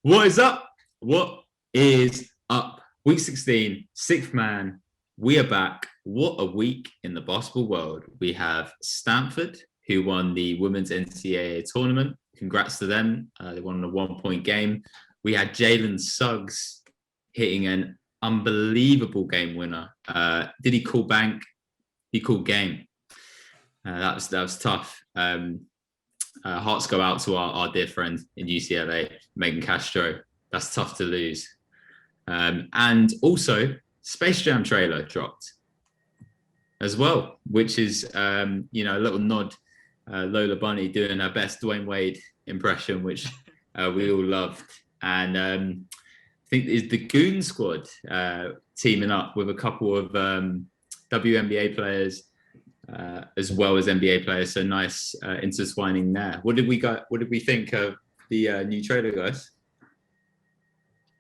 What is up? What is up? Week 16, sixth man. We are back. What a week in the basketball world. We have Stanford, who won the women's NCAA tournament. Congrats to them. They won a 1-point game. We had Jalen Suggs hitting an unbelievable game winner. Did he call bank? He called game. That was tough. Hearts go out to our dear friend in UCLA, Megan Castro. That's tough to lose. And also, Space Jam trailer dropped as well, which is, a little nod. Lola Bunny doing her best Dwayne Wade impression, which we all loved. And I think is the Goon Squad teaming up with a couple of WNBA players as well as NBA players. So nice intertwining there. What did we think of the new trailer, guys?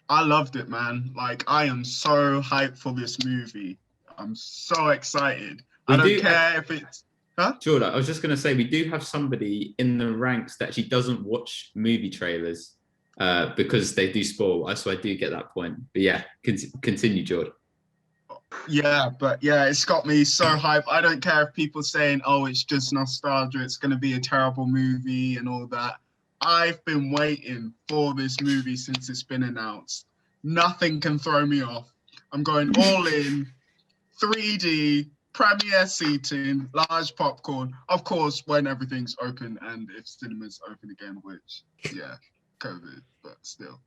I loved it, man. Like, I am so hyped for this movie. I'm so excited. I don't care if it's... Huh? Jordan, I was just going to say, we do have somebody in the ranks that actually doesn't watch movie trailers because they do spoil. So I do get that point. But yeah, continue, Jordan. Yeah, it's got me so hyped. I don't care if people saying, oh, it's just nostalgia, it's going to be a terrible movie and all that. I've been waiting for this movie since it's been announced. Nothing can throw me off. I'm going all in, 3D, premiere seating, large popcorn. Of course, when everything's open and if cinemas open again, which, yeah, COVID, but still.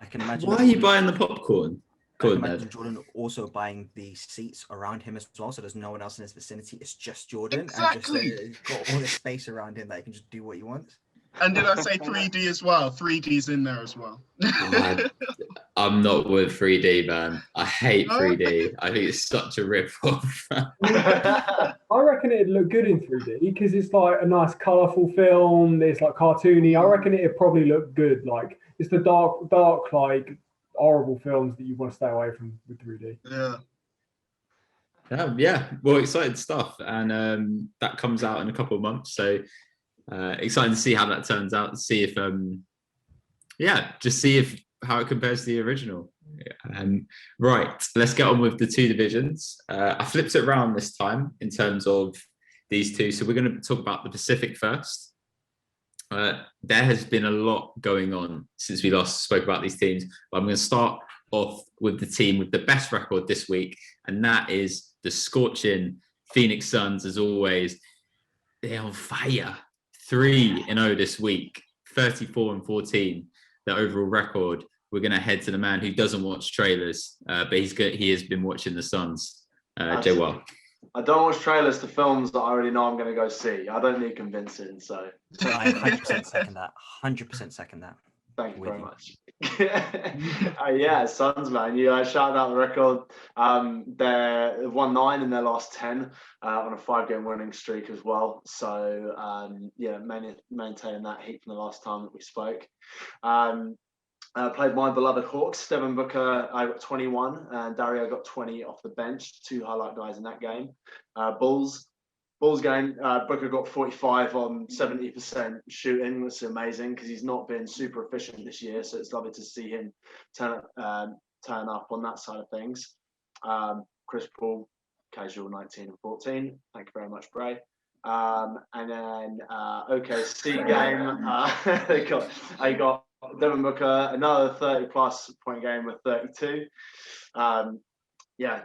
I can imagine. Why are you buying the popcorn? I can imagine Jordan also buying the seats around him as well, so there's no one else in his vicinity. It's just Jordan, exactly. And just got all this space around him that he can just do what he wants. And did I say 3D as well? 3D's in there as well. I'm not with 3D, man. I hate 3D. I think it's such a rip-off. I reckon it'd look good in 3D because it's like a nice, colourful film. It's like cartoony. I reckon it'd probably look good. Like it's the dark, like horrible films that you want to stay away from with 3D. Yeah. Well, exciting stuff, and that comes out in a couple of months. So exciting to see how that turns out. See if how it compares to the original. Right, let's get on with the two divisions. I flipped it around this time in terms of these two. So we're going to talk about the Pacific first. There has been a lot going on since we last spoke about these teams. But I'm going to start off with the team with the best record this week, and that is the scorching Phoenix Suns. As always, they're on fire. 3-0 this week, 34-14. The overall record. We're going to head to the man who doesn't watch trailers, but he has been watching the Suns. Jay Well. I don't watch trailers to films that I already know I'm going to go see. I don't need convincing, so. I 100% second that. 100% second that. Thank you very much. Suns, man. You shouted out the record. They've won 9 in their last 10 on a 5-game winning streak as well. So, maintaining that heat from the last time that we spoke. Played my beloved Hawks. Devin Booker, I got 21, and Dario got 20 off the bench. 2 highlight guys in that game. Bulls game, Booker got 45 on 70% shooting. That's amazing because he's not been super efficient this year. So it's lovely to see him turn up on that side of things. Chris Paul, casual 19 and 14. Thank you very much, Bray. And then OKC game, I got Devin Booker, another 30-plus point game with 32.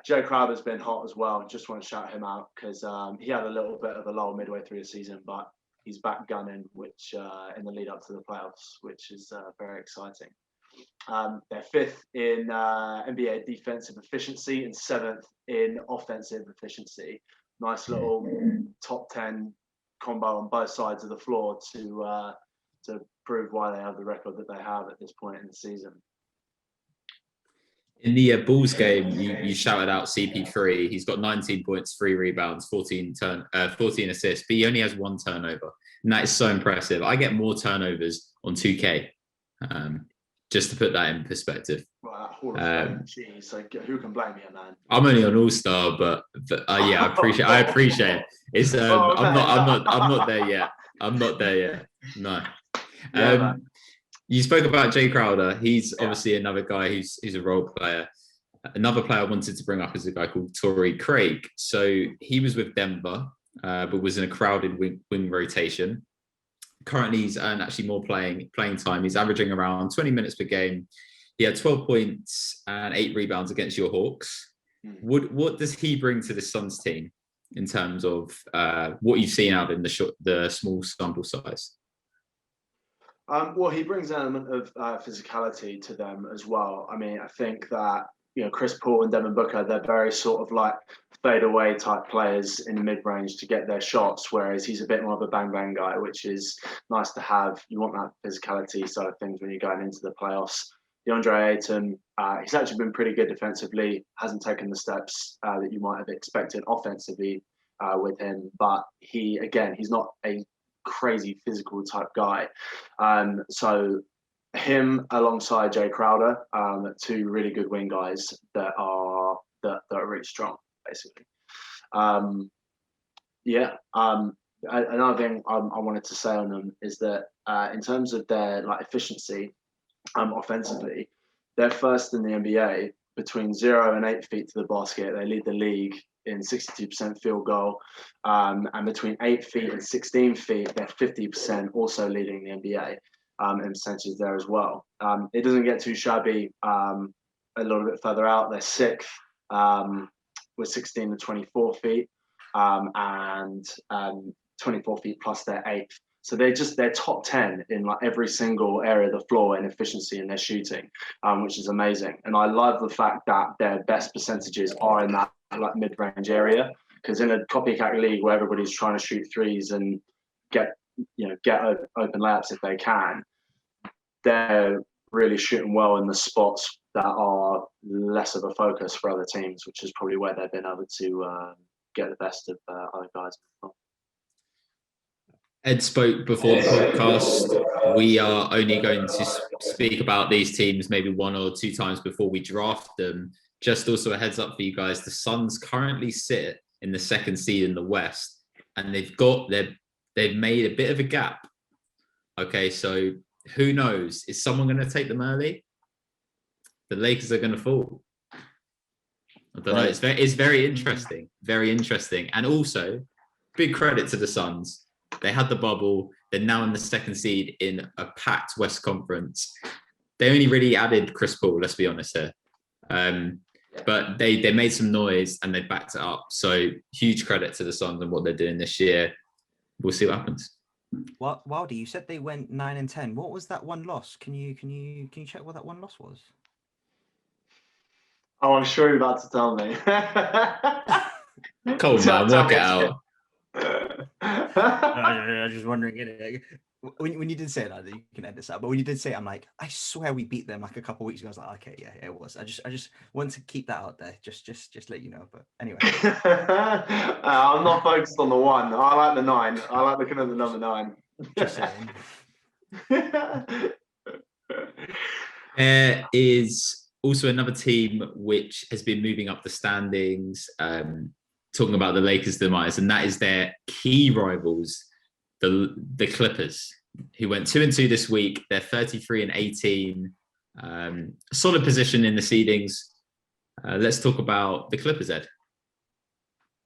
Joe Crowder's been hot as well. Just want to shout him out because he had a little bit of a lull midway through the season, but he's back gunning, which in the lead up to the playoffs, which is very exciting. They're 5th in NBA defensive efficiency and 7th in offensive efficiency. Nice little top 10 combo on both sides of the floor to prove why they have the record that they have at this point in the season. In the Bulls game, you shouted out CP3. He's got 19 points, 3 rebounds, 14 assists, but he only has 1 turnover. And that is so impressive. I get more turnovers on 2K, just to put that in perspective. Well, jeez, like, who can blame you, man? I'm only on All-Star, but I appreciate it. It's I'm not there yet. No. You spoke about Jay Crowder. He's Yeah. obviously another guy who's a role player. Another player I wanted to bring up is a guy called Torrey Craig. So he was with Denver, but was in a crowded wing rotation. Currently, he's actually more playing time. He's averaging around 20 minutes per game. He had 12 points and 8 rebounds against your Hawks. What does he bring to the Suns team in terms of what you've seen out in the small sample size? Well, he brings an element of physicality to them as well. I mean, I think that, Chris Paul and Devin Booker, they're very sort of like fadeaway type players in the mid-range to get their shots, whereas he's a bit more of a bang-bang guy, which is nice to have. You want that physicality side of things when you're going into the playoffs. DeAndre Ayton, he's actually been pretty good defensively, hasn't taken the steps that you might have expected offensively with him, but he's not a crazy physical type guy. So him alongside Jay Crowder, two really good wing guys that are really strong, basically. Another thing I wanted to say on them is that in terms of their efficiency, offensively, they're first in the NBA between 0 and 8 feet to the basket. They lead the league in 62% field goal, and between 8 feet and 16 feet, they're 50%, also leading the NBA in percentages there as well. It doesn't get too shabby. A little bit further out, they're 6th with 16 to 24 feet, and 24 feet plus their 8th. So they're top 10 in every single area of the floor in efficiency in their shooting, which is amazing. And I love the fact that their best percentages are in that mid-range area, because in a copycat league where everybody's trying to shoot threes and get open layups if they can, they're really shooting well in the spots that are less of a focus for other teams, which is probably where they've been able to get the best of other guys. Ed spoke before the podcast. We are only going to speak about these teams maybe 1 or 2 times before we draft them. Just also a heads up for you guys, the Suns currently sit in the 2nd seed in the West, and they've made a bit of a gap. Okay, so who knows? Is someone going to take them early? The Lakers are going to fall. I don't know. It's very interesting. Very interesting. And also, big credit to the Suns. They had the bubble. They're now in the 2nd seed in a packed West Conference. They only really added Chris Paul, let's be honest here. But they made some noise and they backed it up. So huge credit to the Suns and what they're doing this year. We'll see what happens. Wildy, you said they went 9 and 10. What was that one loss? Can you check what that one loss was? Oh, I'm sure you're about to tell me. Come on, man, work it out. I was just wondering. When you did say that, you can edit this out. But when you did say it, I'm like, I swear we beat them a couple of weeks ago. I was like, okay, yeah, it was. I just want to keep that out there, just let you know. But anyway, I'm not focused on the 1. I like the 9. I like looking at the number 9. Just saying. There is also another team which has been moving up the standings. Talking about the Lakers' demise, and that is their key rivals, the Clippers, who went 2-2 this week. They're 33 and 18, solid position in the seedings. Let's talk about the Clippers, Ed.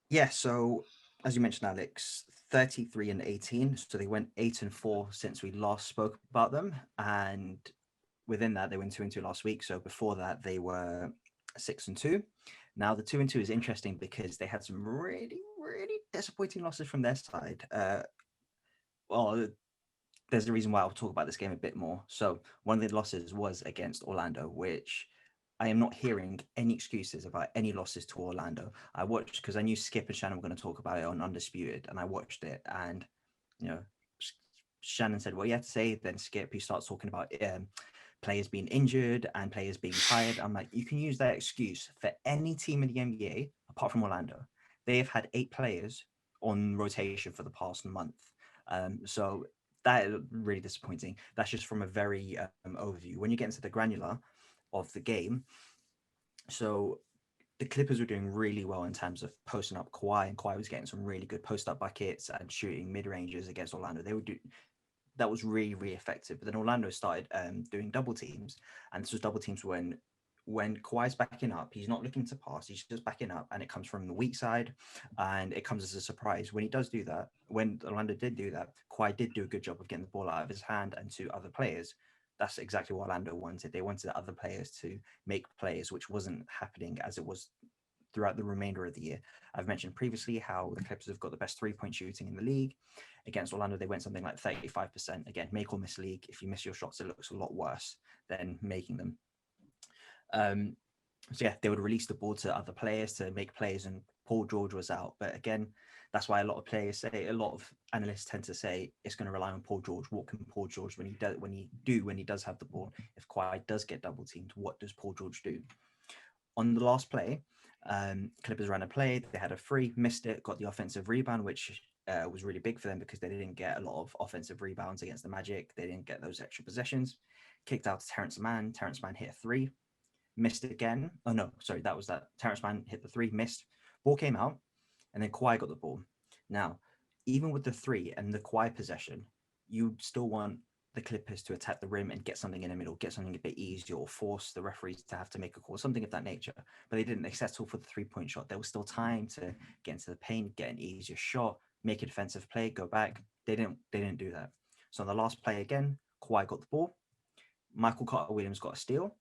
Yeah, so as you mentioned, Alex, 33 and 18. So they went 8 and 4 since we last spoke about them, and within that they went 2-2 last week. So before that they were 6 and 2. Now the 2 and 2 is interesting because they had some really, really disappointing losses from their side. Well, there's a reason why I'll talk about this game a bit more. So one of the losses was against Orlando, which I am not hearing any excuses about any losses to Orlando. I watched because I knew Skip and Shannon were going to talk about it on Undisputed, and I watched it. And Shannon said, "What you have to say?" Then Skip, he starts talking about players being injured and players being tired. I'm like, you can use that excuse for any team in the NBA apart from Orlando. They have had 8 players on rotation for the past month. So that is really disappointing. That's just from a very overview. When you get into the granular of the game, so the Clippers were doing really well in terms of posting up Kawhi, and Kawhi was getting some really good post-up buckets and shooting mid-ranges against Orlando. that was really, really effective. But then Orlando started doing double teams, and this was double teams when Kawhi's backing up, he's not looking to pass, he's just backing up, and it comes from the weak side, and it comes as a surprise. When he does do that, when Orlando did do that, Kawhi did do a good job of getting the ball out of his hand and to other players. That's exactly what Orlando wanted. They wanted other players to make plays, which wasn't happening as it was throughout the remainder of the year. I've mentioned previously how the Clippers have got the best three-point shooting in the league. Against Orlando, they went something like 35%. Again, make or miss league. If you miss your shots, it looks a lot worse than making them. So yeah, they would release the ball to other players to make plays, and Paul George was out. But again, that's why a lot of players say, a lot of analysts tend to say it's going to rely on Paul George. What can Paul George when he does have the ball? If Kawhi does get double teamed, what does Paul George do? On the last play, Clippers ran a play. They had a free, missed it, got the offensive rebound, which was really big for them because they didn't get a lot of offensive rebounds against the Magic. They didn't get those extra possessions. Kicked out to Terrence Mann. Terrence Mann hit a three. Missed it again. Oh no, sorry, that was that. Terrence Mann hit the three, missed. Ball came out, and then Kawhi got the ball. Now, even with the three and the Kawhi possession, you still want the Clippers to attack the rim and get something in the middle, get something a bit easier, or force the referees to have to make a call, something of that nature. But they didn't. They settled for the 3-point shot. There was still time to get into the paint, get an easier shot, make a defensive play, go back. They didn't do that. So on the last play again, Kawhi got the ball. Michael Carter Williams got a steal,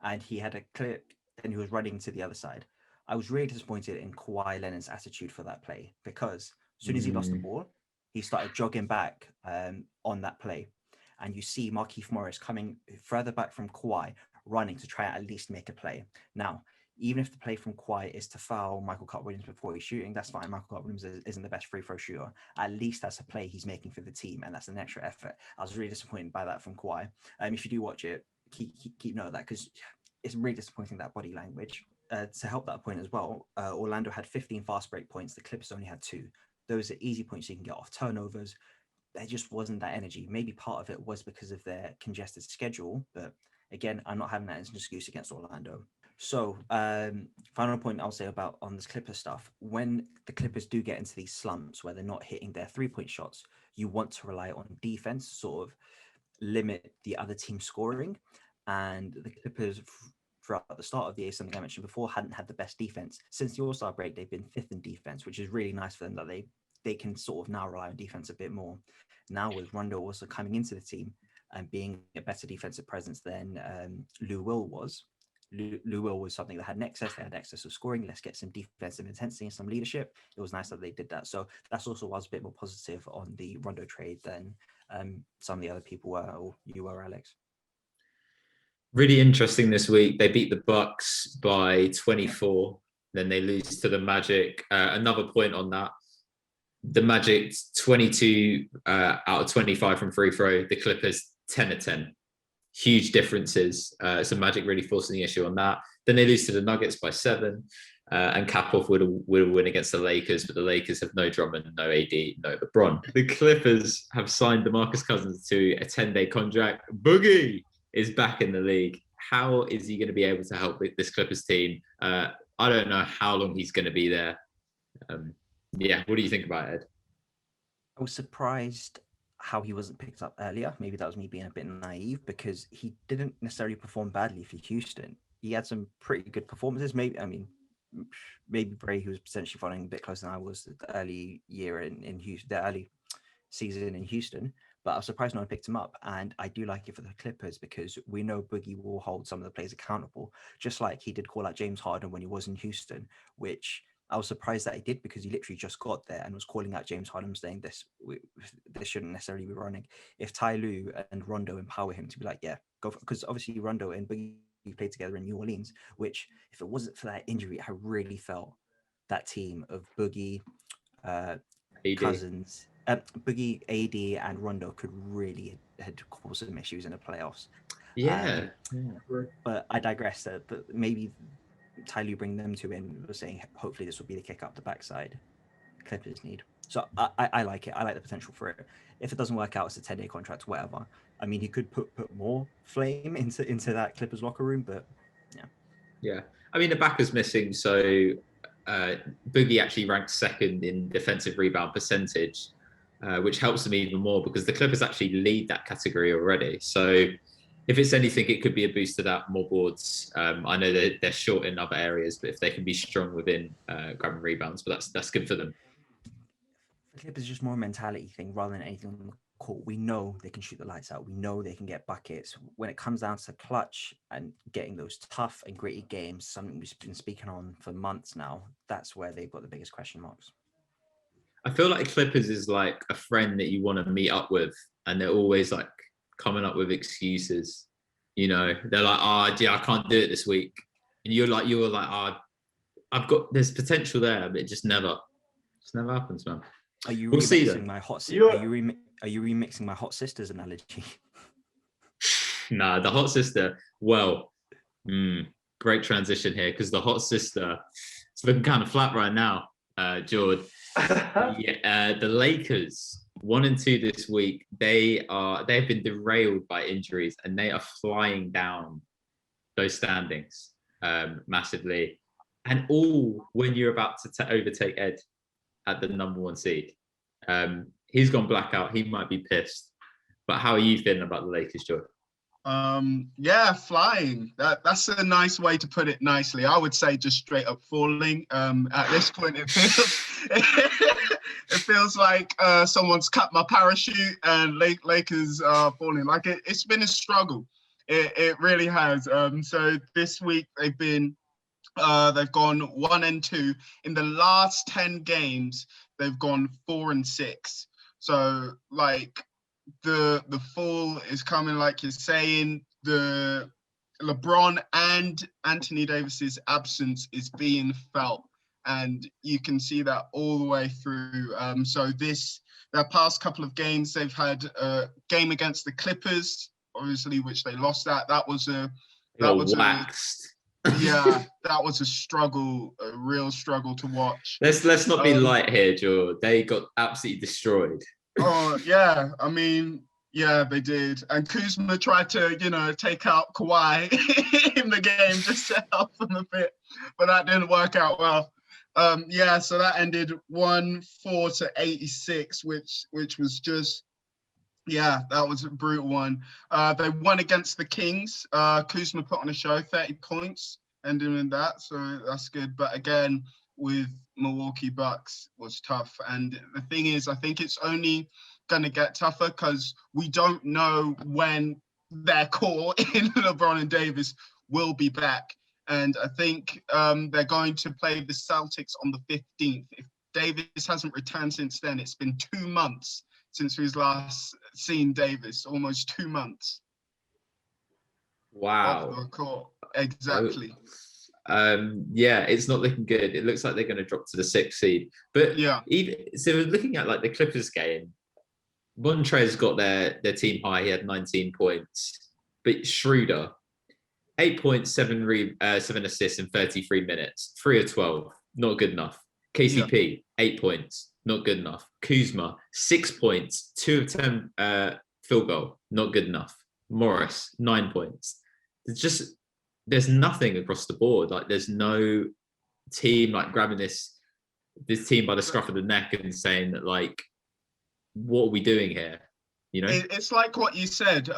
and he had a clip, and he was running to the other side. I was really disappointed in Kawhi Leonard's attitude for that play, because as soon as he lost the ball, he started jogging back on that play. And you see Markieff Morris coming further back from Kawhi, running to try at least make a play. Now, even if the play from Kawhi is to foul Michael Carter Williams before he's shooting, that's fine. Michael Carter Williams isn't the best free throw shooter. At least that's a play he's making for the team, and that's an extra effort. I was really disappointed by that from Kawhi. If you do watch it, keep note of that, because it's really disappointing, that body language. To help that point as well, Orlando had 15 fast break points. The Clippers only had 2. Those are easy points you can get off turnovers. There just wasn't that energy. Maybe part of it was because of their congested schedule, but again, I'm not having that as an excuse against Orlando. So, final point I'll say about on this Clippers stuff: when the Clippers do get into these slumps where they're not hitting their 3-point shots, you want to rely on defense, sort of limit the other team scoring. And the Clippers, throughout the start of the year, something I mentioned before, hadn't had the best defense. Since the All-Star break, they've been 5th in defense, which is really nice for them, that they can sort of now rely on defense a bit more. Now with Rondo also coming into the team and being a better defensive presence than Lou Will was. Lou Will was something that had nexus. They had excess of scoring. Let's get some defensive intensity and some leadership. It was nice that they did that. So that's also why I was a bit more positive on the Rondo trade than some of the other people were, or you were, Alex. Really interesting this week. They beat the Bucks by 24. Then they lose to the Magic. Another point on that: the Magic 22 out of 25 from free throw. The Clippers 10 of 10. Huge differences. So Magic really forcing the issue on that. Then they lose to the Nuggets by 7. And cap off with a win against the Lakers, but the Lakers have no Drummond, no AD, no LeBron. The Clippers have signed DeMarcus Cousins to a 10-day contract. Boogie is back in the league. How is he going to be able to help with this Clippers team? I don't know how long he's going to be there. What do you think about it, Ed? I was surprised how he wasn't picked up earlier. Maybe that was me being a bit naive, because he didn't necessarily perform badly for Houston. He had some pretty good performances. Maybe Bray, who was potentially following a bit closer than I was the early year in Houston, the early season in Houston. But I was surprised no one picked him up. And I do like it for the Clippers, because we know Boogie will hold some of the players accountable, just like he did call out James Harden when he was in Houston, which I was surprised that he did, because he literally just got there and was calling out James Harden, saying this shouldn't necessarily be running. If Ty Lue and Rondo empower him to be like, yeah, go for, because obviously Rondo and Boogie played together in New Orleans, which, if it wasn't for that injury, I really felt that team of Boogie, Cousins, Boogie, AD, and Rondo could really had caused some issues in the playoffs. Yeah. But I digress. That maybe Ty Lue bring them two in, was saying hopefully this will be the kick up the backside Clippers need. So I like it. I like the potential for it. If it doesn't work out, it's a 10-day contract, whatever. I mean, he could put more flame into that Clippers locker room, but yeah. Yeah. I mean, the backer's missing, so Boogie actually ranks second in defensive rebound percentage. which helps them even more because the Clippers actually lead that category already. So if it's anything, it could be a boost to that, more boards. I know they're short in other areas, but if they can be strong within grabbing rebounds, but that's good for them. The Clippers is just more a mentality thing rather than anything on the court. We know they can shoot the lights out. We know they can get buckets. When it comes down to clutch and getting those tough and gritty games, something we've been speaking on for months now, that's where they've got the biggest question marks. I feel like Clippers is like a friend that you want to meet up with, and they're always like coming up with excuses. You know, they're like, "Oh, yeah, I can't do it this week," and you're like, "Oh, there's potential there, but it just never happens, man." Are you We'll see remixing then. my hot? Are you remixing my hot sisters analogy? Nah, the hot sister. Well, great transition here because the hot sister, it's looking kind of flat right now, George. The Lakers 1 and 2 this week. They've been derailed by injuries and they are flying down those standings massively, and all when you're about to overtake Ed at the number 1 seed. He's gone blackout. He might be pissed. But how are you feeling about the Lakers, George? Yeah, flying. That's a nice way to put it nicely. I would say just straight up falling. At this point, it feels like someone's cut my parachute and Lakers are falling. Like it's been a struggle. It really has. So this week they've gone 1 and 2. In the last 10 games, they've gone 4 and 6. So like the fall is coming, like you're saying. The LeBron and Anthony Davis's absence is being felt, and you can see that all the way through. So their past couple of games, they've had a game against the Clippers, obviously, which they lost. That was waxed. That was a struggle, a real struggle to watch. Let's not be light here, George. They got absolutely destroyed. Oh yeah, I mean, yeah, they did. And Kuzma tried to, take out Kawhi in the game just to help them a bit, but that didn't work out well. So that ended 104-86, which was just, that was a brutal one. They won against the Kings. Kuzma put on a show, 30 points, ending in that, so that's good. But again, with Milwaukee Bucks was tough. And the thing is, I think it's only going to get tougher because we don't know when their core in LeBron and Davis will be back. And I think they're going to play the Celtics on the 15th. If Davis hasn't returned since then, it's been 2 months since we've last seen Davis, almost 2 months. Wow. Off the court. Exactly. It's not looking good. It looks like they're going to drop to the 6th seed. But so looking at like the Clippers game, Montrez got their team high. He had 19 points. But Schroeder, 8 points, 7 assists in 33 minutes, 3 of 12, not good enough. KCP, 8 points, not good enough. Kuzma, 6 points, 2 of 10 field goal, not good enough. Morris, 9 points. There's nothing across the board. Like there's no team like grabbing this team by the scruff of the neck and saying that like, what are we doing here? It's like what you said.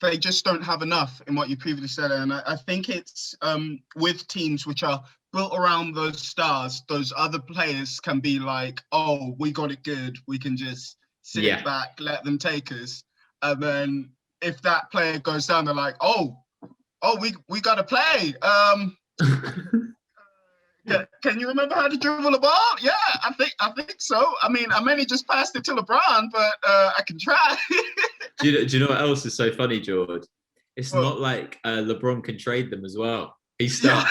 They just don't have enough in what you previously said, and I think it's with teams which are built around those stars. Those other players can be like, "Oh, we got it good. We can just sit back, let them take us." And then if that player goes down, they're like, "Oh, we got to play." Can you remember how to dribble the ball? Yeah, I think so. I mean, I mainly just passed it to LeBron, but I can try. Do you know what else is so funny, George? It's not like LeBron can trade them as well. He's stuck.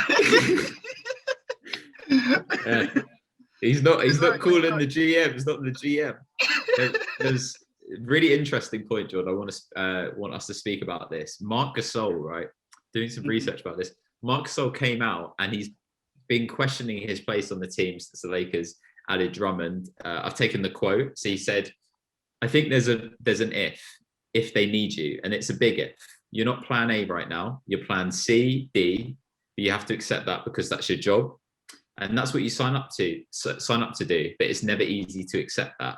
He's not calling the GM. He's not the GM. There's a really interesting point, George. I want us to speak about this. Marc Gasol, right? Doing some research about this. Marc Gasol came out and he's been questioning his place on the team since the Lakers added Drummond. I've taken the quote. So he said, "I think there's an if they need you, and it's a big if. You're not plan A right now. You're plan C, D. But you have to accept that because that's your job, and that's what you sign up to do. But it's never easy to accept that."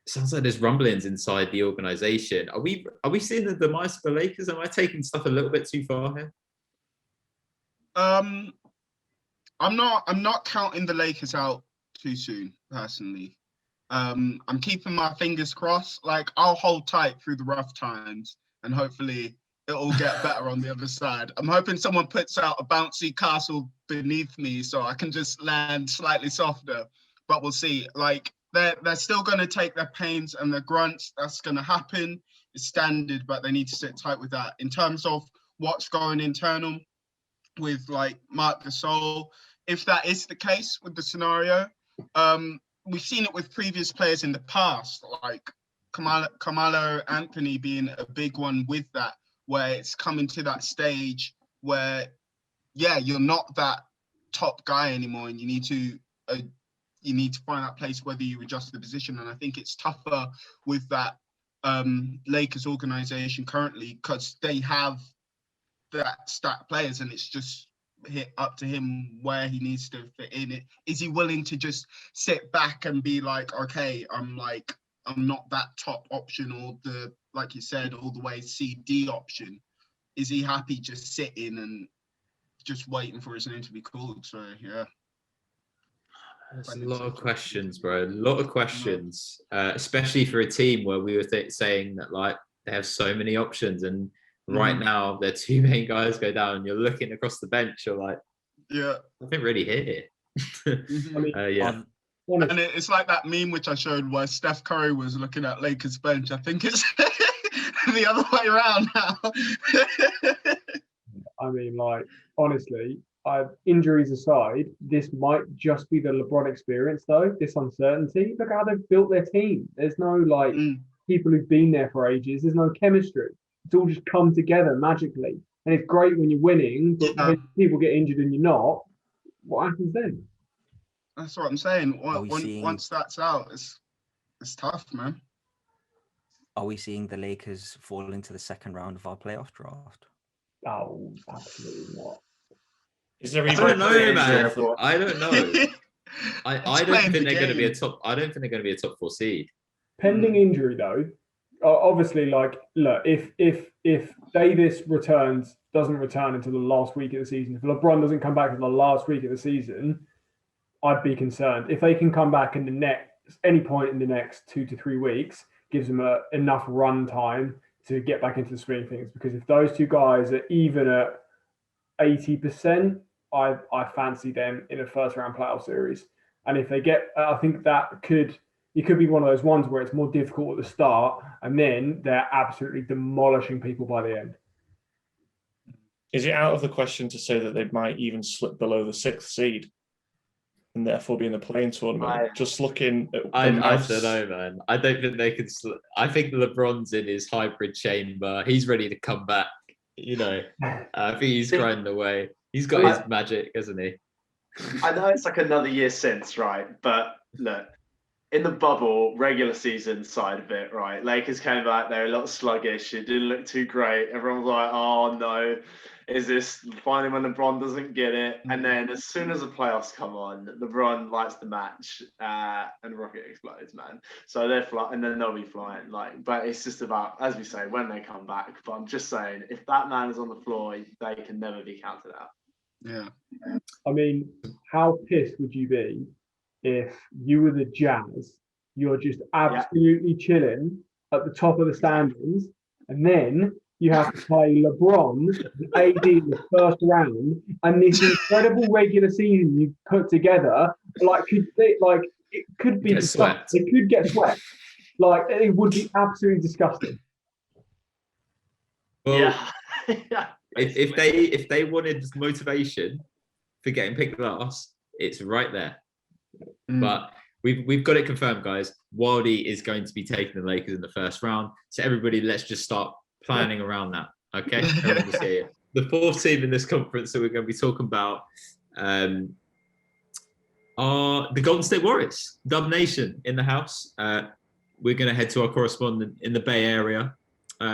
sounds like there's rumblings inside the organization. Are we seeing the demise of the Lakers? Am I taking stuff a little bit too far here? I'm not counting the Lakers out too soon, personally. I'm keeping my fingers crossed. Like, I'll hold tight through the rough times, and hopefully it'll get better on the other side. I'm hoping someone puts out a bouncy castle beneath me so I can just land slightly softer. But we'll see. Like, they're still going to take their pains and their grunts. That's going to happen. It's standard, but they need to sit tight with that. In terms of what's going internal with like Marc Gasol, if that is the case with the scenario, we've seen it with previous players in the past, like Carmelo Anthony being a big one with that, where it's coming to that stage where, yeah, you're not that top guy anymore, and you need to find that place whether you adjust the position. And I think it's tougher with that Lakers organization currently because they have that stacked players, and it's just up to him where he needs to fit in it. Is he willing to just sit back and be like, okay, I'm not that top option, or the, like you said, all the way CD option? Is he happy just sitting and just waiting for his name to be called? So yeah. There's a lot of questions, bro. A lot of questions, especially for a team where we were saying that like they have so many options, and right now their two main guys go down. And you're looking across the bench. You're like, yeah, nothing really here. Yeah. And it's like that meme which I showed where Steph Curry was looking at Lakers bench. I think it's the other way around now. I mean, like, honestly, injuries aside, this might just be the LeBron experience, though, this uncertainty. Look how they've built their team. There's no, like, people who've been there for ages. There's no chemistry. It's all just come together magically. And it's great when you're winning, but when people get injured and you're not, what happens then? That's what I'm saying. Once that's out, it's tough, man. Are we seeing the Lakers fall into the second round of our playoff draft? Oh, absolutely not. Is there I even don't know, man. I don't know. I don't think they're going to be a top. I don't think they're going to be a top 4 seed. Pending injury, though, obviously, like, look, if Davis doesn't return until the last week of the season, if LeBron doesn't come back until the last week of the season, I'd be concerned. If they can come back in any point in the next 2 to 3 weeks, gives them enough run time to get back into the swing of things. Because if those two guys are even at 80%, I fancy them in a first round playoff series. And if they get, I think it could be one of those ones where it's more difficult at the start, and then they're absolutely demolishing people by the end. Is it out of the question to say that they might even slip below the 6th seed and therefore be in the play-in tournament? Just looking at I don't know, man. I don't think they can. I think LeBron's in his hybrid chamber. He's ready to come back. You know, I think he's grinding away. He's got his magic, hasn't he? I know it's like another year since, right? But look, in the bubble, regular season side of it, right? Lakers came back, they're a little sluggish. It didn't look too great. Everyone was like, oh no, is this finally when LeBron doesn't get it? And then as soon as the playoffs come on, LeBron lights the match and the rocket explodes, man. So they're flying, and then they'll be flying. Like, but it's just about, as we say, when they come back. But I'm just saying, if that man is on the floor, they can never be counted out. Yeah. I mean, how pissed would you be if you were the Jazz? You're just absolutely chilling at the top of the standings, and then you have to play LeBron and AD in the first round, and this incredible regular season you've put together, it could be swept. It could get swept. Like, it would be absolutely disgusting. Well, if they wanted motivation for getting picked last, it's right there. But we've got it confirmed, guys. Wildy is going to be taking the Lakers in the first round. So everybody, let's just start planning around that. Okay. The 4th team in this conference that we're going to be talking about are the Golden State Warriors. Dub Nation in the house. We're going to head to our correspondent in the Bay Area.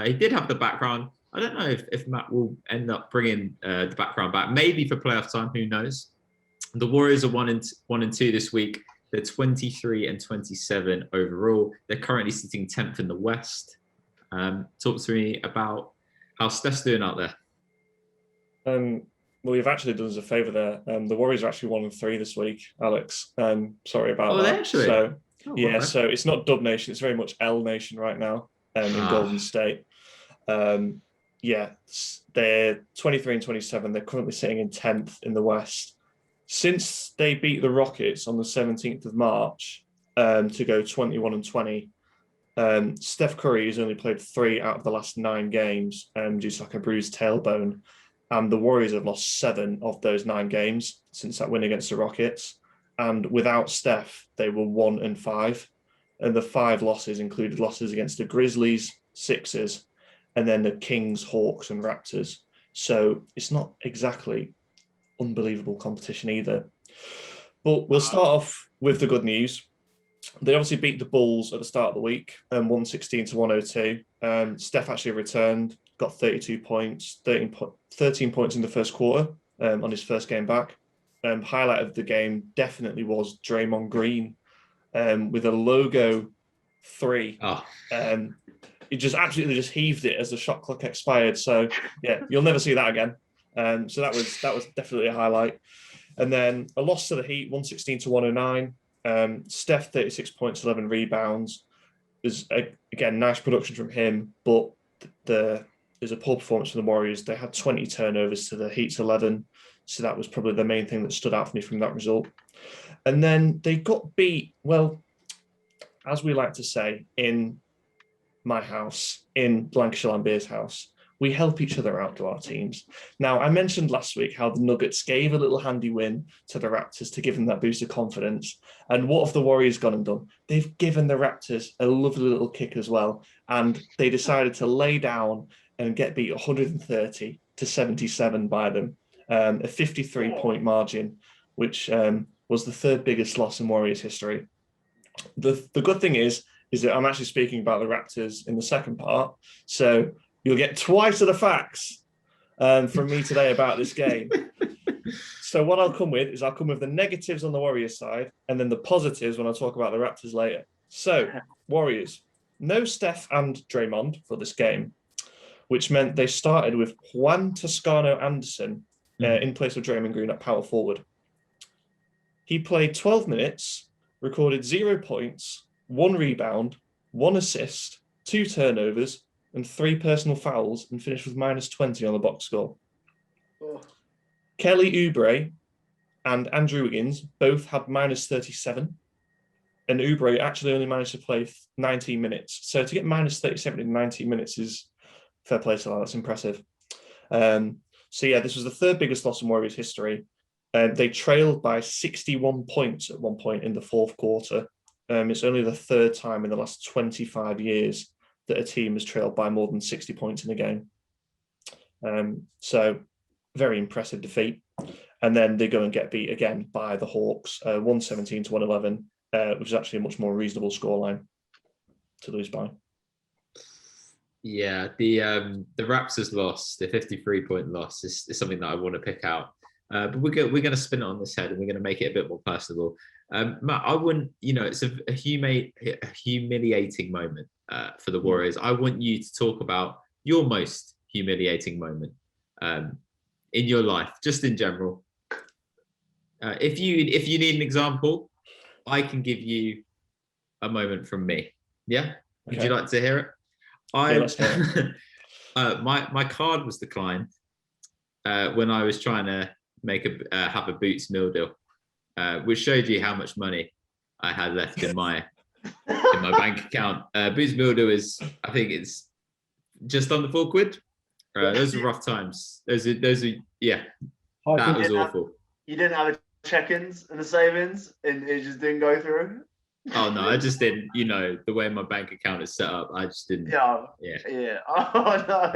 He did have the background. I don't know if Matt will end up bringing the background back. Maybe for playoff time. Who knows? The Warriors are 1-2 this week. They're 23 and 27 overall. They're currently sitting 10th in the West. Talk to me about how Steph's doing out there. Well, you've actually done us a favour there. The Warriors are actually 1-3 this week, Alex. Sorry about that. Actually? So, okay. So it's not Dub Nation. It's very much L Nation right now in Golden State. They're 23 and 27. They're currently sitting in 10th in the West. Since they beat the Rockets on the 17th of March to go 21 and 20, Steph Curry has only played 3 out of the last 9 games due to like a bruised tailbone. And the Warriors have lost 7 of those 9 games since that win against the Rockets. And without Steph, they were 1 and 5. And the 5 losses included losses against the Grizzlies, Sixers, and then the Kings, Hawks, and Raptors. So it's not exactly unbelievable competition either. But we'll start off with the good news. They obviously beat the Bulls at the start of the week, 116 to 102. Steph actually returned, got 32 points, 13 points in the first quarter on his first game back. Highlight of the game definitely was Draymond Green with a logo 3. He just absolutely just heaved it as the shot clock expired. So yeah, you'll never see that again. So that was definitely a highlight. And then a loss to the Heat, 116 to 109. Steph, 36 points, 11 rebounds. There's again nice production from him, but there's a poor performance from the Warriors. They had 20 turnovers to the Heat's 11. So that was probably the main thing that stood out for me from that result. And then they got beat, well, as we like to say in my house, in Lancashire Lambeer's house, we help each other out to our teams. Now, I mentioned last week how the Nuggets gave a little handy win to the Raptors to give them that boost of confidence. And what have the Warriors gone and done? They've given the Raptors a lovely little kick as well. And they decided to lay down and get beat 130 to 77 by them. A 53-point margin, which was the 3rd biggest loss in Warriors history. The good thing is that I'm actually speaking about the Raptors in the second part. So you'll get twice of the facts from me today about this game. So what I'll come with is the negatives on the Warriors side and then the positives when I talk about the Raptors later. So Warriors, no Steph and Draymond for this game, which meant they started with Juan Toscano-Anderson in place of Draymond Green at power forward. He played 12 minutes, recorded 0 points, 1 rebound, 1 assist, 2 turnovers, and 3 personal fouls, and finished with -20 on the box score. Kelly Oubre and Andrew Wiggins both had -37, and Oubre actually only managed to play 19 minutes. So to get -37 in 19 minutes is fair play to that. That's impressive. So yeah, this was the 3rd biggest loss in Warriors history. They trailed by 61 points at one point in the 4th quarter. It's only the 3rd time in the last 25 years that a team has trailed by more than 60 points in a game. So very impressive defeat. And then they go and get beat again by the Hawks, 117 to 111, which is actually a much more reasonable scoreline to lose by. Yeah, the Raptors loss, the 53-point loss, is something that I want to pick out. But we're going to spin it on this head and we're going to make it a bit more personal. Matt, I wouldn't, it's a humiliating moment for the Warriors. I want you to talk about your most humiliating moment in your life, just in general. If you need an example, I can give you a moment from me. Yeah? Would you like to hear it? Let's hear it. My card was declined when I was trying to have a Boots meal deal, which showed you how much money I had left in my bank account. Boots meal deal is, I think it's just under £4. Those are rough times. Those are yeah. That was awful. You didn't have a check-ins and the savings, and it just didn't go through. Oh no, I just didn't. The way my bank account is set up, I just didn't. Yeah. Oh no,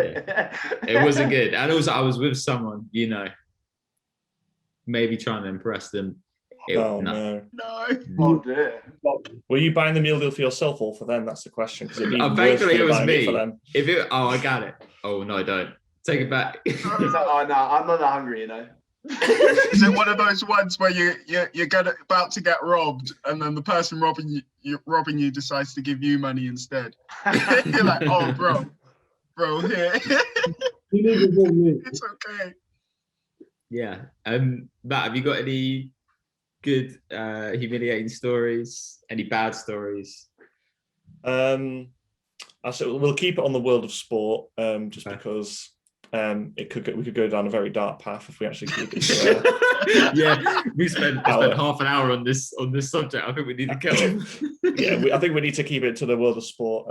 it wasn't good. And also, I was with someone, maybe trying to impress them. No. Oh dear. Were you buying the meal deal for yourself or for them? That's the question. Thankfully, it was me. I got it. Oh no, I don't. Take it back. Oh no, I'm not that hungry. Is it one of those ones where you're about to get robbed, and then the person robbing you decides to give you money instead? You're like, oh, bro, here. You need to warn me. It's okay. Yeah. Matt, have you got any good humiliating stories? Any bad stories? I said we'll keep it on the world of sport, just Okay. because we could go down a very dark path if we actually keep it to, yeah, we spent half an hour on this subject. I think we need to go. Yeah, I think we need to keep it to the world of sport.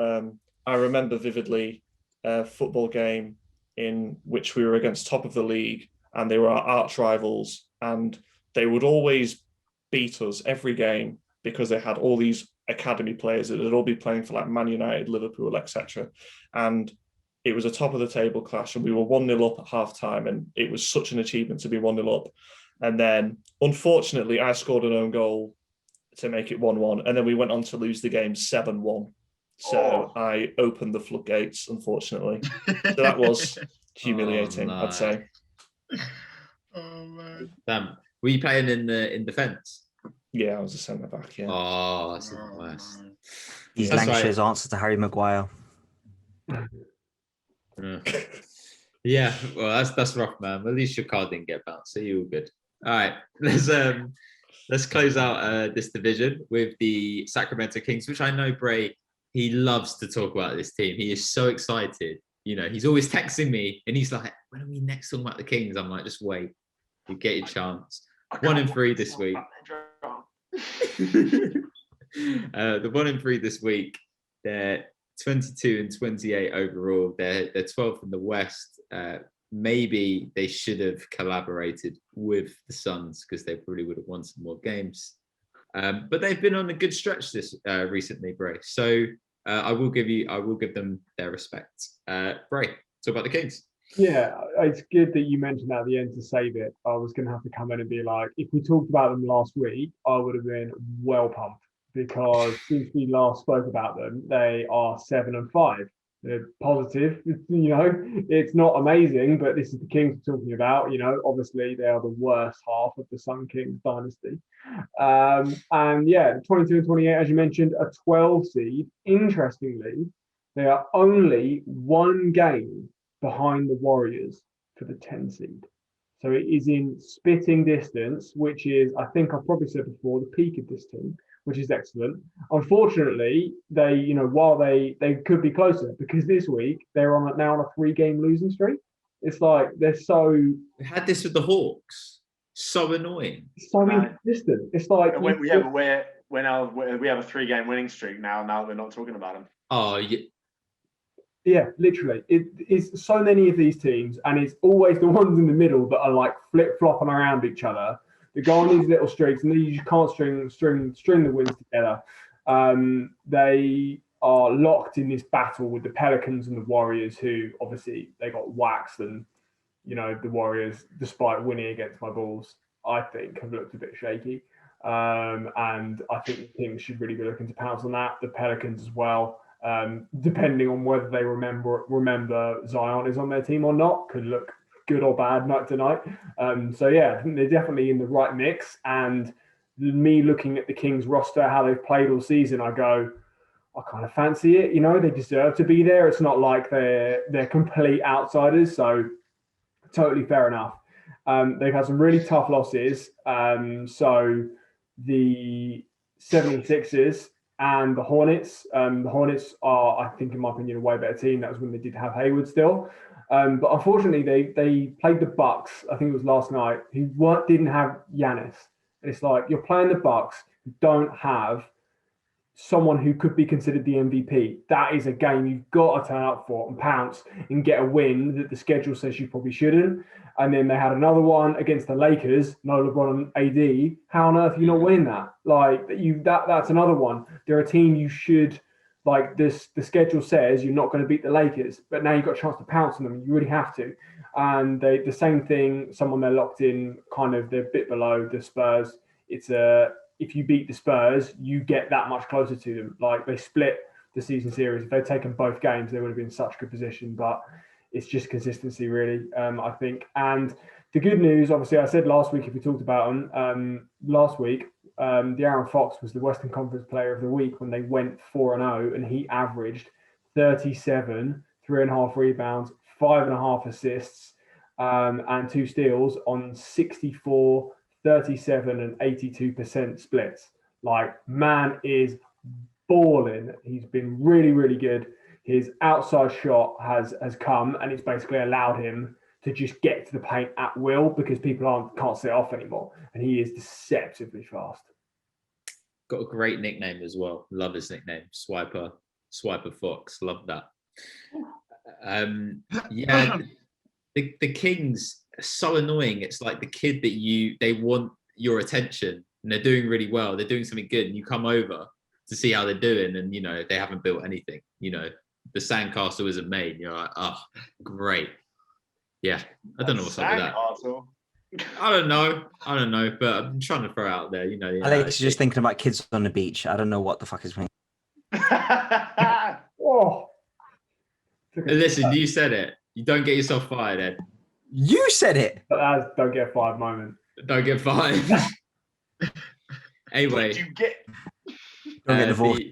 I remember vividly a football game in which we were against top of the league, and they were our arch rivals, and they would always beat us every game because they had all these academy players that would all be playing for like Man United, Liverpool, etc. And it was a top of the table clash, and we were 1-0 up at half time, and it was such an achievement to be 1-0 up. And then unfortunately I scored an own goal to make it 1-1, and then we went on to lose the game 7-1. So I opened the floodgates, unfortunately. So that was humiliating, I'd say. Oh man. Damn. Were you playing in defence? Yeah, I was a centre back. Yeah. Oh, that's even worse. He's That's Lancashire's answer to Harry Maguire. Yeah, well, that's rough, man. At least your card didn't get bounced, so you're all good. All right, let's close out this division with the Sacramento Kings, which I know Bray, he loves to talk about this team. He is so excited. You know, he's always texting me, and he's like, "When are we next talking about the Kings?" I'm like, "Just wait, you get your chance." 1-3 this week. The 1-3 this week. They're 22 and 28 overall. They're 12th in the West. Maybe they should have collaborated with the Suns because they probably would have won some more games. But they've been on a good stretch this recently, Bray. So I will give them their respect. Bray, talk about the Kings. Yeah, it's good that you mentioned that at the end to save it. I was going to have to come in and be like, if we talked about them last week, I would have been well pumped because since we last spoke about them, they are 7-5. They're positive, you know. It's not amazing, but this is the Kings we're talking about. You know, obviously they are the worst half of the Sun Kings dynasty. And yeah, 22 and 28, as you mentioned, a 12 seed. Interestingly, they are only one game behind the Warriors for the 10 seed. So it is in spitting distance, which is, I think I've probably said before, the peak of this team, which is excellent. Unfortunately, they, you know, while they could be closer, because this week they're now on a 3-game losing streak. It's like they're so. We had this with the Hawks. So annoying. So inconsistent. It's like we have a 3-game winning streak now. Now we're not talking about them. Oh, yeah. Yeah, literally. It is so many of these teams, and it's always the ones in the middle that are like flip-flopping around each other. They go on these little streaks, and then you just can't string the wins together. They are locked in this battle with the Pelicans and the Warriors, who obviously they got waxed, and you know the Warriors, despite winning against my Bulls, I think have looked a bit shaky. And I think the Kings should really be looking to pounce on that. The Pelicans as well. Depending on whether they remember Zion is on their team or not, could look good or bad night to night. So yeah, I think they're definitely in the right mix. And me looking at the Kings roster, how they've played all season, I go, I kind of fancy it. You know, they deserve to be there. It's not like they're complete outsiders. So totally fair enough. They've had some really tough losses. So the 76ers and the Hornets. The Hornets are, I think, in my opinion, a way better team. That was when they did have Hayward still. But unfortunately, they played the Bucks. I think it was last night. Who didn't have Giannis. And it's like you're playing the Bucks who don't have someone who could be considered the MVP. That is a game you've got to turn up for and pounce and get a win that the schedule says you probably shouldn't. And then they had another one against the Lakers, no LeBron and AD. How on earth are you not winning that? Like that's another one. They're a team you should, like this. The schedule says you're not going to beat the Lakers, but now you've got a chance to pounce on them. You really have to. And the same thing. Someone they're locked in, kind of they're a bit below the Spurs. It's if you beat the Spurs, you get that much closer to them. Like they split the season series. If they'd taken both games, they would have been in such good position. But it's just consistency, really. I think. And the good news, obviously, I said last week, if we talked about them last week, De'Aaron Fox was the Western Conference Player of the Week when they went 4-0, and he averaged 37, 3.5 rebounds, 5.5 assists, and 2 steals on 64, 37, and 82% splits. Like, man is balling. He's been really, really good. His outside shot has come, and it's basically allowed him to just get to the paint at will because people can't set off anymore. And he is deceptively fast. Got a great nickname as well. Love his nickname, Swiper Fox. Love that. Yeah, the Kings are so annoying. It's like the kid that they want your attention, and they're doing really well. They're doing something good, and you come over to see how they're doing, and they haven't built anything. The sandcastle isn't made. You're like, oh, great. Yeah, I don't know what's up with that. I don't know, but I'm trying to throw out there. Alex is just thinking about kids on the beach. I don't know what the fuck is mean. Oh, listen, you said it. You don't get yourself fired, Ed. You said it. But that's don't get fired moment. Don't get fired. Anyway, Did you get? Don't get divorced.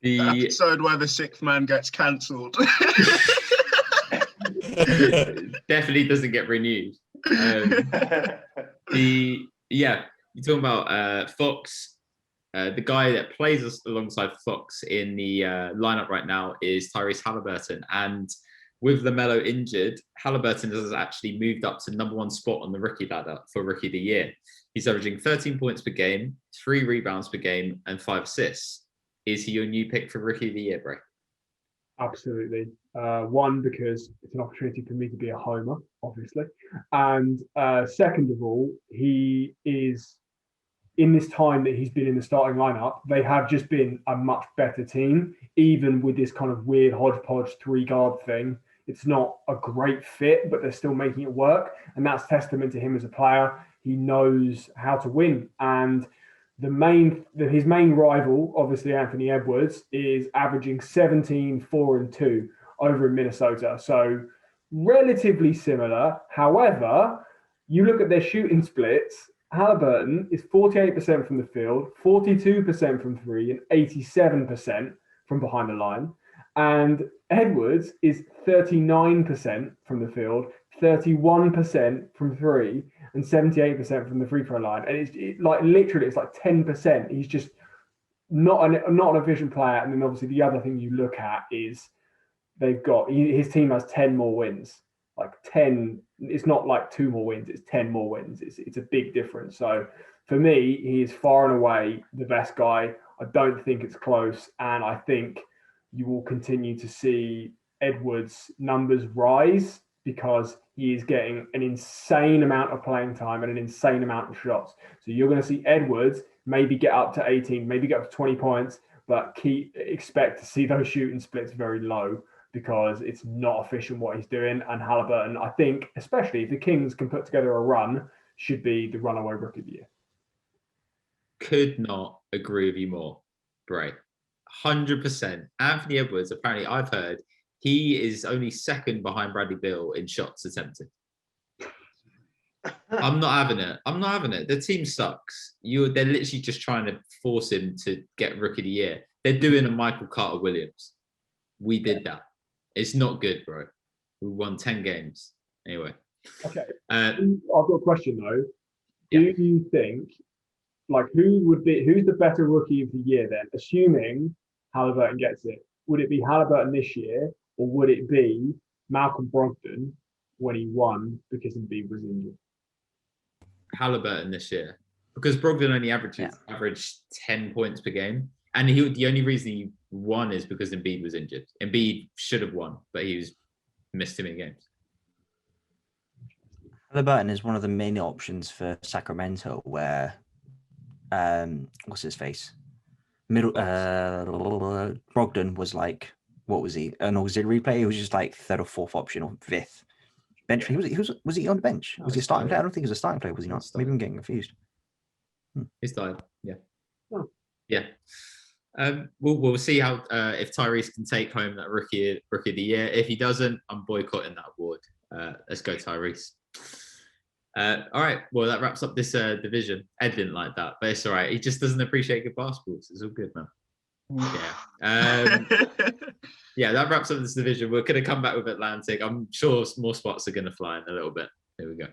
The episode where the 6th man gets cancelled. Definitely doesn't get renewed. You're talking about Fox. The guy that plays us alongside Fox in the lineup right now is Tyrese Halliburton, and with LaMelo injured, Halliburton has actually moved up to #1 spot on the rookie ladder for Rookie of the Year. He's averaging 13 points per game, 3 rebounds per game, and 5 assists. Is he your new pick for Rookie of the Year, Bray? Absolutely. One, because it's an opportunity for me to be a homer, obviously. And second of all, he is, in this time that he's been in the starting lineup, they have just been a much better team, even with this kind of weird hodgepodge 3-guard thing. It's not a great fit, but they're still making it work. And that's testament to him as a player. He knows how to win. And his main rival, obviously Anthony Edwards, is averaging 17, 4, and 2 over in Minnesota. So relatively similar. However, you look at their shooting splits, Halliburton is 48% from the field, 42% from 3, and 87% from behind the line. And Edwards is 39% from the field, 31% from 3, and 78% from the free throw line. And it's like 10%. He's just not an efficient player. And then obviously the other thing you look at is his team has 10 more wins. Like 10, it's not like 2 more wins, it's 10 more wins. It's a big difference. So for me, he is far and away the best guy. I don't think it's close. And I think you will continue to see Edwards' numbers rise because he is getting an insane amount of playing time and an insane amount of shots. So you're going to see Edwards maybe get up to 18, maybe get up to 20 points, but expect to see those shooting splits very low because it's not efficient what he's doing. And Halliburton, I think, especially if the Kings can put together a run, should be the runaway Rookie of the Year. Could not agree with you more, Bray. 100%. Anthony Edwards, apparently I've heard, he is only second behind Bradley Beal in shots attempted. I'm not having it. The team sucks. They're literally just trying to force him to get Rookie of the Year. They're doing a Michael Carter Williams. We did that. It's not good, bro. We won 10 games. Anyway. Okay. I've got a question though. Do you think, who's the better Rookie of the Year then? Assuming Halliburton gets it. Would it be Halliburton this year, or would it be Malcolm Brogdon when he won because Embiid was injured? Halliburton this year, because Brogdon only averaged 10 points per game, and the only reason he won is because Embiid was injured. Embiid should have won, but he missed too many games. Halliburton is one of the main options for Sacramento, where what's his face? Brogdon was like, what was he? An auxiliary player. He was just like 3rd or 4th option or 5th bench. Was he on the bench? Was he a starting player? I don't think he was a starting player. Was he not? Maybe I'm getting confused. He started. Yeah. Oh. Yeah. We'll see how if Tyrese can take home that rookie of the year. If he doesn't, I'm boycotting that award. Let's go, Tyrese. All right. Well, that wraps up this division. Ed didn't like that, but it's all right. He just doesn't appreciate good basketball. So it's all good, man. Yeah. Yeah, that wraps up this division. We're going to come back with Atlantic. I'm sure more spots are going to fly in a little bit. Here we go.